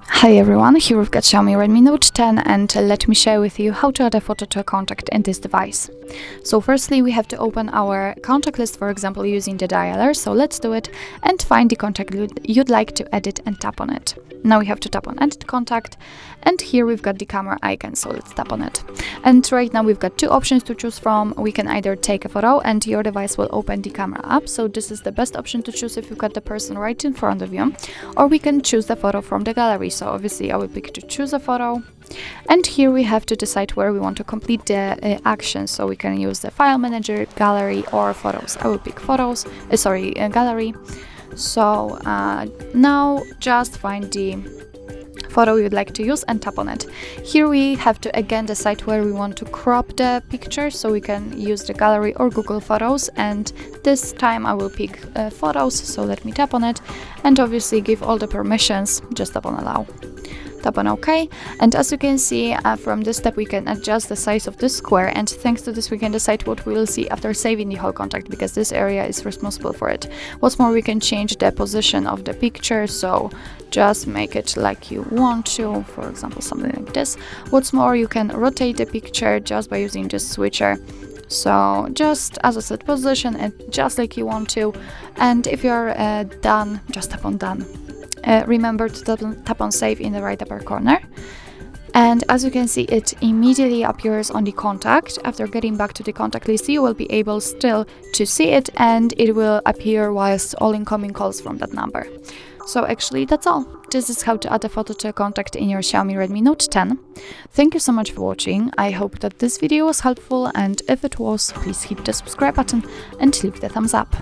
Hi everyone, here we've got Xiaomi Redmi Note 10 and let me share with you how to add a photo to a contact in this device. So firstly we have to open our contact list, for example using the dialer, so let's do it and find the contact you'd like to edit and tap on it. Now we have to tap on edit contact and here we've got the camera icon, so let's tap on it. And right now we've got two options to choose from. We can either take a photo and your device will open the camera up, so this is the best option to choose if you've got the person right in front of you, or we can choose the photo from the gallery. So obviously I will pick to choose a photo, and here we have to decide where we want to complete the action, so we can use the file manager, gallery or photos. I will pick photos, gallery. So now just find the photo you'd like to use and tap on it. Here we have to again decide where we want to crop the picture, so we can use the gallery or Google Photos, and this time I will pick photos, so let me tap on it and obviously give all the permissions, just tap on allow. Tap on OK, and as you can see from this step we can adjust the size of this square, and thanks to this we can decide what we will see after saving the whole contact, because this area is responsible for it. What's more, we can change the position of the picture, so just make it like you want to, for example something like this. What's more, you can rotate the picture just by using this switcher, so just as I said, position it just like you want to, and if you're done, just tap on done. Remember to tap on save in the right upper corner, and as you can see it immediately appears on the contact. After getting back to the contact list you will be able still to see it, and it will appear whilst all incoming calls from that number. So actually that's all. This is how to add a photo to a contact in your Xiaomi Redmi Note 10. Thank you so much for watching. I hope that this video was helpful, and if it was, please hit the subscribe button and leave the thumbs up.